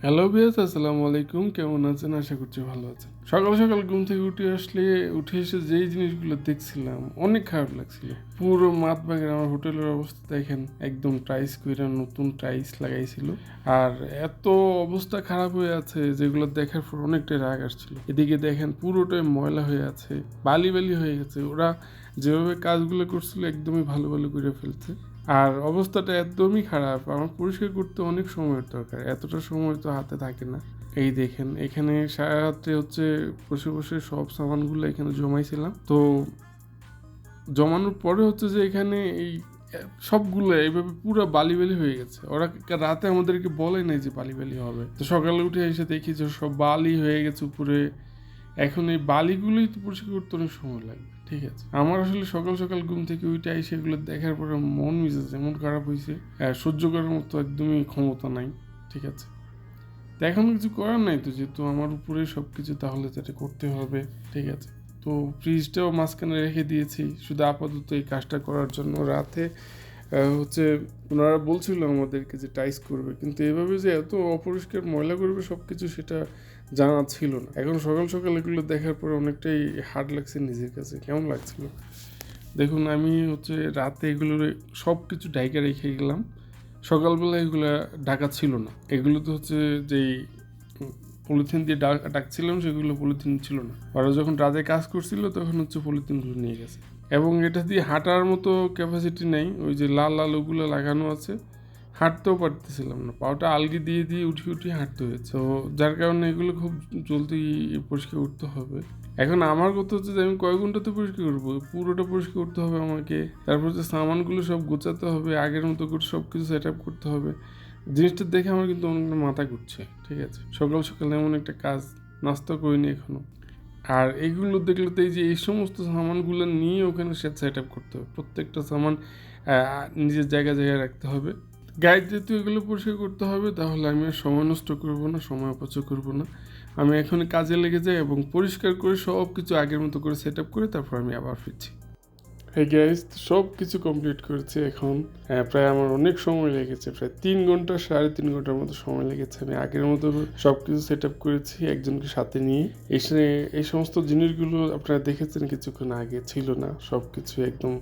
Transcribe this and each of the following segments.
Hello viewers, আসসালামু আলাইকুম। কেমন আছেন? আশা করছি ভালো আছেন। সকাল সকাল ঘুম থেকে উঠে এসে যেই জিনিসগুলো দেখছিলাম অনেক খারাপ লাগছিল। পুরো মাথবাগের আমার হোটেলের অবস্থা দেখেন, একদম টাইলস কইরা নতুন টাইলস লাগাইছিল। আর এত অবস্থা খারাপ হয়ে আছে যেগুলো দেখার পর অনেকটাই রাগ আসছিল। এদিকে দেখেন পুরোটাই ময়লা হয়ে আছে, বালি বালি হয়ে গেছে। ওরা যেভাবে কাজগুলো করছিল একদমই ভালো ভালো করে ফেলছে। আর অবস্থাটা একদমই খারাপ। আমার পরিষ্কার করতে অনেক সময়ের দরকার, এতটা সময় তো হাতে থাকে না। এই দেখেন এখানে সারা রাত্রে বসে বসে সব সামানগুলো এখানে জমাইছিলাম। তো জমানোর পরে যে এখানে এই সবগুলো এইভাবে পুরো বালি বালি হয়ে গেছে। ওরা রাতে আমাদেরকে বলে নাই যে বালি বালি হবে। তো সকালে উঠে এসে দেখি যে সব বালি হয়ে গেছে উপরে। এখন এই বালিগুলোই তো পরিষ্কার করতে অনেক সময় লাগবে। ঠিক আছে, আমার আসলে সকাল সকাল ঘুম থেকে উঠে সেগুলো দেখার পরে মন মেজাজ এমন খারাপ হয়েছে, সহ্য করার মতো একদমই ক্ষমতা নাই। ঠিক আছে, তো এখন কিছু করার নাই, তো যেহেতু আমার উপরে সব কিছু, তাহলে যেটা করতে হবে। ঠিক আছে, তো ফ্রিজটাও মাঝখানে রেখে দিয়েছি শুধু আপাতত এই কাজটা করার জন্য। রাতে ওনারা বলছিল আমাদেরকে যে টাইস করবে, কিন্তু এভাবে যে এত অপরিষ্কার ময়লা করবে সব কিছু, সেটা জানা ছিল না। এখন সকাল সকাল এগুলো দেখার পরে অনেকটাই হার্ড লাগছে নিজের কাছে। কেমন লাগছিল দেখুন, আমি রাতে এগুলো সব কিছু ডাইকা রেখে গেলাম। সকালবেলা এগুলো ঢাকা ছিল না। এগুলো তো যেই পলিথিন দিয়ে ডাকছিলাম, সেগুলো পলিথিন ছিল না। ওরা যখন রাতে কাজ করছিল তখন পলিথিনগুলো নিয়ে গেছে। এবং এটা দিয়ে হাঁটার মতো ক্যাপাসিটি নেই। ওই যে লাল লাল ওগুলো লাগানো আছে, হাঁটতেও পারতেছিলাম না। পাওটা আলগি দিয়ে দিয়ে উঠে হাঁটতে হয়েছে। তো যার কারণে এগুলো খুব জলদি পরিষ্কার করতে হবে। এখন আমার কথা যে আমি কয় ঘন্টাতে পরিষ্কার করবো? পুরোটা পরিষ্কার করতে হবে আমাকে। তারপর সামানগুলো সব গোছাতে হবে, আগের মতো করে সব কিছু সেট আপ করতে হবে। জিনিসটা দেখে আমার কিন্তু অনেক মাথা ঘুরছে। ঠিক আছে, সকাল সকাল এমন একটা কাজ, নাস্তা করিনি এখনো। আর এইগুলো দেখলে তো এই সমস্ত সামানগুলো নিয়ে ওখানে সেট আপ করতে হবে। প্রত্যেকটা সামান নিজের জায়গায় রাখতে হবে। গায়ে যেহেতু এগুলো পরিষ্কার করতে হবে, তাহলে আমি আর সময় নষ্ট করবো না, সময় অপচয় করবো না। আমি এখন কাজে লেগে যাই এবং পরিষ্কার করে সব কিছু আগের মতো করে সেট আপ করে তারপর আমি আবার ফিরছি। হ্যাঁ গাইস, সব কিছু কমপ্লিট করেছি এখন। প্রায় আমার অনেক সময় লেগেছে, প্রায় 3 ঘন্টা 3.5 ঘন্টার মতো সময় লেগেছে। আমি আগের মতো সব কিছু সেট আপ করেছি একজনকে সাথে নিয়ে। এসে এই সমস্ত জিনিসগুলো আপনারা দেখেছেন কিছুক্ষণ আগে, ছিল না। সব কিছু একদম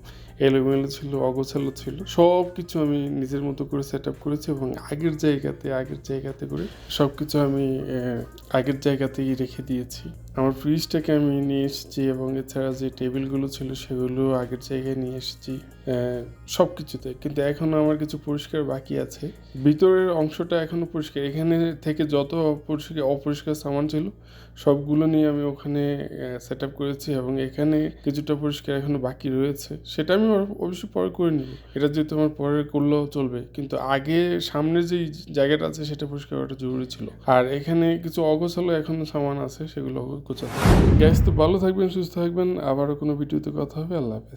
এলোমেলো ছিল, অগোছালো ছিল। সব কিছু আমি নিজের মতো করে সেট আপ করেছি এবং আগের জায়গাতে করে সব কিছু আমি আগের জায়গাতেই রেখে দিয়েছি। আমার ফ্রিজটাকে আমি নিয়ে এসেছি এবং এছাড়া যে টেবিলগুলো ছিল সেগুলো আগের জায়গায় নিয়ে এসেছি সব কিছুতে। কিন্তু এখনও আমার কিছু পরিষ্কার বাকি আছে। ভিতরের অংশটা এখনও পরিষ্কার। এখানে থেকে যত অপরিষ্কার সামান ছিল সবগুলো নিয়ে আমি ওখানে সেট আপ করেছি এবং এখানে কিছুটা পরিষ্কার এখনও বাকি রয়েছে। সেটা আমি অবশ্যই পরে করে নিব। এটা যেহেতু আমার পরে করলেও চলবে, কিন্তু আগে সামনে যেই জায়গাটা আছে সেটা পরিষ্কার করাটা জরুরি ছিল। আর এখানে কিছু অগোছালো এখনও সামান আছে, সেগুলো গোছাতে। গ্যাস তো ভালো থাকবেন, সুস্থ থাকবেন। আবারও কোনো ভিডিওতে কথা হবে। আল্লাহ হাফেজ।